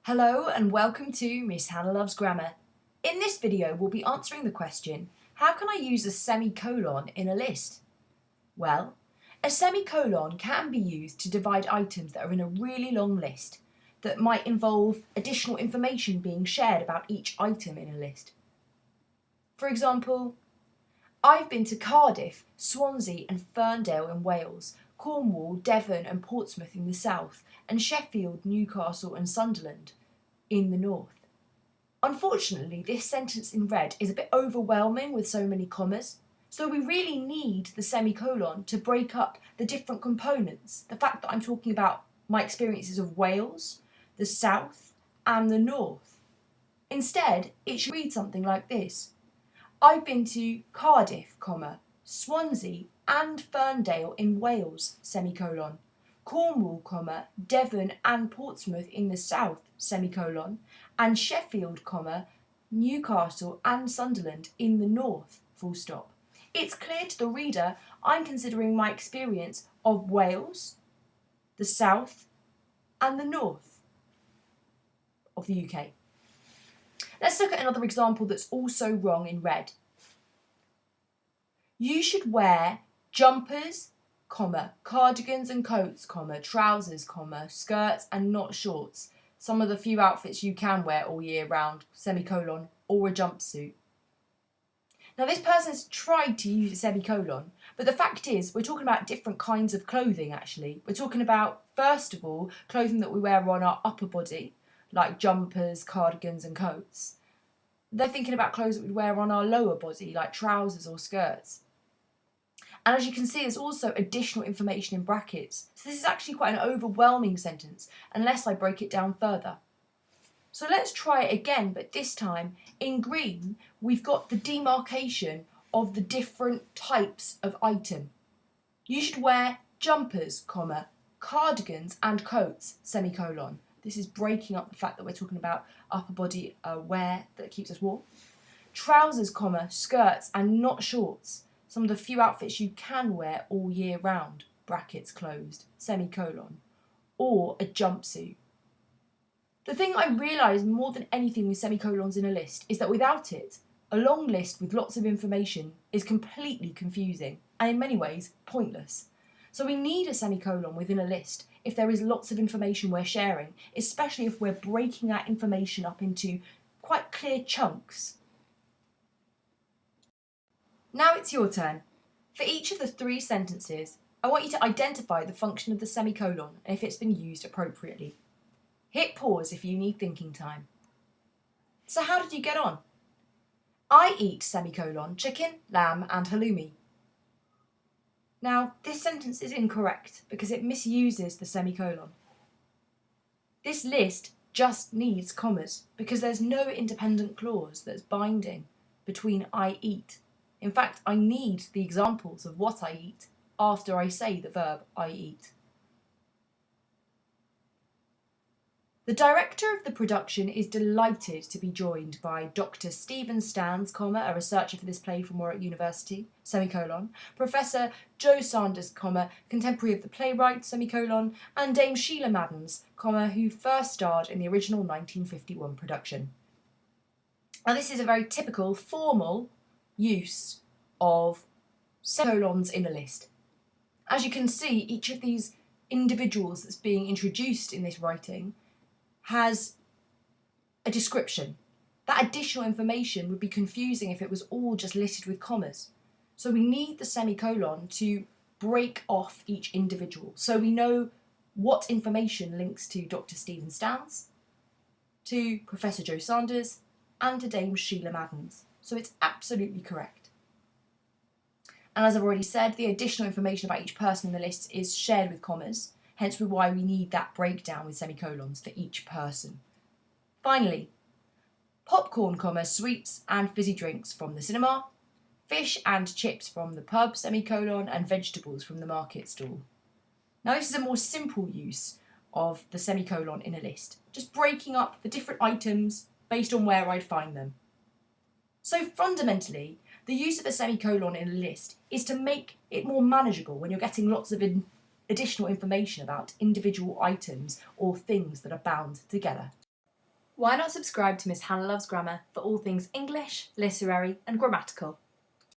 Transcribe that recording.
Hello and welcome to Miss Hannah Loves Grammar. In this video we'll be answering the question, how can I use a semicolon in a list? Well, a semicolon can be used to divide items that are in a really long list that might involve additional information being shared about each item in a list. For example, I've been to Cardiff, Swansea and Ferndale in Wales, Cornwall, Devon and Portsmouth in the south, and Sheffield, Newcastle and Sunderland in the north. Unfortunately, this sentence in red is a bit overwhelming with so many commas, so we really need the semicolon to break up the different components. The fact that I'm talking about my experiences of Wales, the south and the north. Instead, it should read something like this. I've been to Cardiff, Swansea and Ferndale in Wales, semicolon. Cornwall, Devon and Portsmouth in the south, semicolon, and Sheffield, Newcastle and Sunderland in the north, full stop. It's clear to the reader I'm considering my experience of Wales, the south and the north of the UK. Let's look at another example that's also wrong in red. You should wear jumpers, cardigans and coats, trousers, skirts and not shorts. Some of the few outfits you can wear all year round, semicolon, or a jumpsuit. Now this person's tried to use a semicolon, but the fact is we're talking about different kinds of clothing actually. We're talking about, first of all, clothing that we wear on our upper body, like jumpers, cardigans and coats. They're thinking about clothes that we'd wear on our lower body, like trousers or skirts. And as you can see, there's also additional information in brackets. So this is actually quite an overwhelming sentence, unless I break it down further. So let's try it again, but this time in green, we've got the demarcation of the different types of item. You should wear jumpers, cardigans and coats, semicolon. This is breaking up the fact that we're talking about upper body wear that keeps us warm. Trousers, skirts and not shorts. Some of the few outfits you can wear all year round, brackets closed, semicolon, or a jumpsuit. The thing I realise more than anything with semicolons in a list is that without it, a long list with lots of information is completely confusing and in many ways pointless. So we need a semicolon within a list if there is lots of information we're sharing, especially if we're breaking that information up into quite clear chunks. Now it's your turn. For each of the three sentences, I want you to identify the function of the semicolon and if it's been used appropriately. Hit pause if you need thinking time. So how did you get on? I eat, semicolon, chicken, lamb and halloumi. Now, this sentence is incorrect because it misuses the semicolon. This list just needs commas because there's no independent clause that's binding between I eat. In fact, I need the examples of what I eat after I say the verb I eat. The director of the production is delighted to be joined by Dr. Stephen Stans, a researcher for this play from Warwick University, semicolon, Professor Joe Sanders, contemporary of the playwright, semicolon, and Dame Sheila Maddens, who first starred in the original 1951 production. Now this is a very typical formal use of semicolons in a list. As you can see, each of these individuals that's being introduced in this writing has a description. That additional information would be confusing if it was all just listed with commas. So we need the semicolon to break off each individual so we know what information links to Dr. Stephen Stans, to Professor Joe Sanders and to Dame Sheila Maddens. So it's absolutely correct. And as I've already said, the additional information about each person in the list is shared with commas, hence why we need that breakdown with semicolons for each person. Finally, popcorn, sweets and fizzy drinks from the cinema, fish and chips from the pub, semicolon, and vegetables from the market stall. Now this is a more simple use of the semicolon in a list, just breaking up the different items based on where I'd find them. So fundamentally, the use of a semicolon in a list is to make it more manageable when you're getting lots of additional information about individual items or things that are bound together. Why not subscribe to Miss Hannah Loves Grammar for all things English, literary and grammatical?